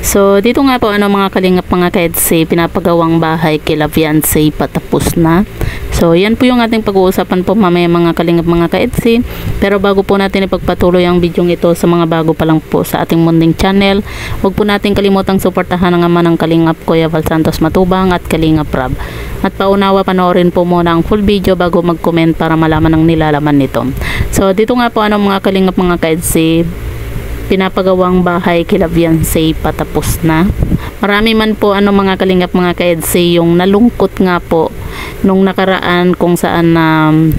So dito nga po mga kalingap mga ka-EDSI, pinapagawang bahay kila Viancy patapos na. So yan po yung ating pag-uusapan po mamaya mga kalingap mga ka-EDSI. Pero bago po natin ipagpatuloy ang video ito sa mga bago pa lang po sa ating munding channel, huwag po natin kalimutang suportahan ang ama ng Kalingap Kuya Val Santos Matubang at Kalingap Rab. At paunawa panoorin po muna ang full video bago mag-comment para malaman ang nilalaman nito. So dito nga po mga kalingap mga ka-EDSI, pinapagawang bahay kila Viancy patapos na. Marami man po mga kalingap mga ka-EDSI yung nalungkot nga po nung nakaraan kung saan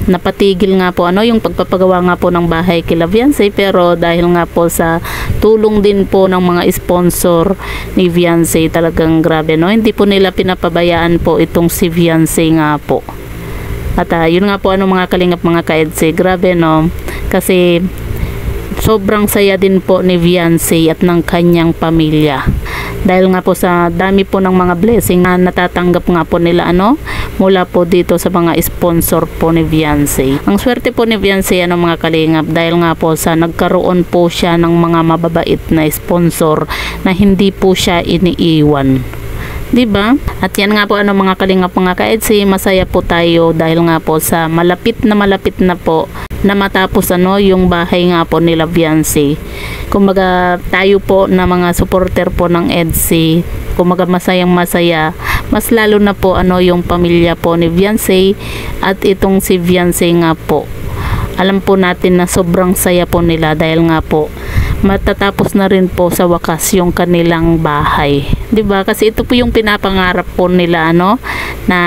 napatigil nga po yung pagpapagawa nga po ng bahay kila Viancy, pero dahil nga po sa tulong din po ng mga sponsor ni Viancy, talagang grabe hindi po nila pinapabayaan po itong si Viancy nga po. At yun nga po mga kalingap mga ka-EDSI, grabe kasi sobrang saya din po ni Viancy at ng kanyang pamilya. Dahil nga po sa dami po ng mga blessing na natatanggap nga po nila mula po dito sa mga sponsor po ni Viancy. Ang swerte po ni Viancy mga kalingap, dahil nga po sa nagkaroon po siya ng mga mababait na sponsor na hindi po siya iniiwan. Diba? At yan nga po mga kalingap mga ka-EDSI, masaya po tayo dahil nga po sa malapit na po na matapos yung bahay nga po nila Viancy. Kumbaga tayo po na mga supporter po ng EDSI, kumbaga masayang masaya, mas lalo na po yung pamilya po ni Viancy at itong si Viancy nga po. Alam po natin na sobrang saya po nila dahil nga po matatapos na rin po sa wakas yung kanilang bahay. 'Di ba? Kasi ito po yung pinapangarap po nila na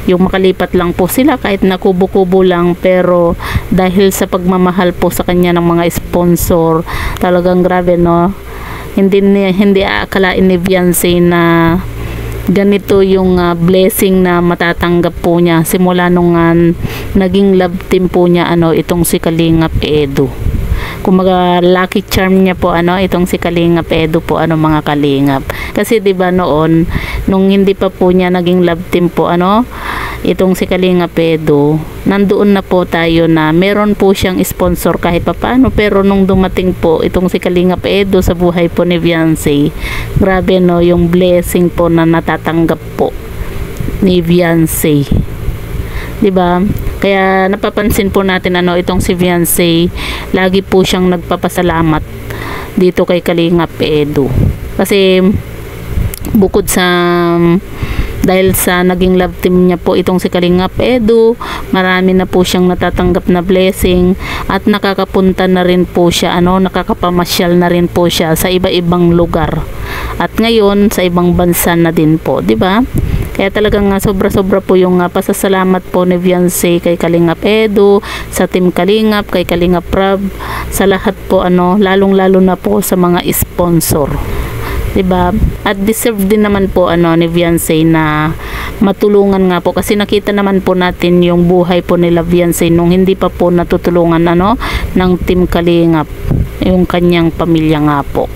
yung makalipat lang po sila kahit na kubo-kubo lang, pero dahil sa pagmamahal po sa kanya ng mga sponsor, talagang grabe hindi aakalain ni Viancy na ganito yung blessing na matatanggap po niya simula nung naging love team po niya itong si Kalingap Edu. Kumaga lucky charm niya po itong si Kalingap Edu po mga kalingap. Kasi 'di ba noon nung hindi pa po niya naging love team po itong si Kalingap Edu, nandoon na po tayo na meron po siyang sponsor kahit papaano, pero nung dumating po itong si Kalingap Edu sa buhay po ni Viancy, grabe yung blessing po na natatanggap po ni Viancy. 'Di ba? Kaya napapansin po natin itong si Viancy, lagi po siyang nagpapasalamat dito kay Kalingap Edu. Kasi bukod sa dahil sa naging love team niya po itong si Kalingap Edu, marami na po siyang natatanggap na blessing at nakakapunta na rin po siya nakakapamasyal na rin po siya sa iba-ibang lugar. At ngayon sa ibang bansa na din po, 'di ba? Kaya talagang sobra-sobra po yung pasasalamat po ni Viancy kay Kalingap Edu, sa Team Kalingap, kay Kalingap Rab, sa lahat po lalong-lalo na po sa mga sponsor. 'Di ba? At deserve din naman po ni Viancy na matulungan nga po, kasi nakita naman po natin yung buhay po nila Viancy nung hindi pa po natutulungan ng Team Kalingap, yung kanyang pamilya nga po.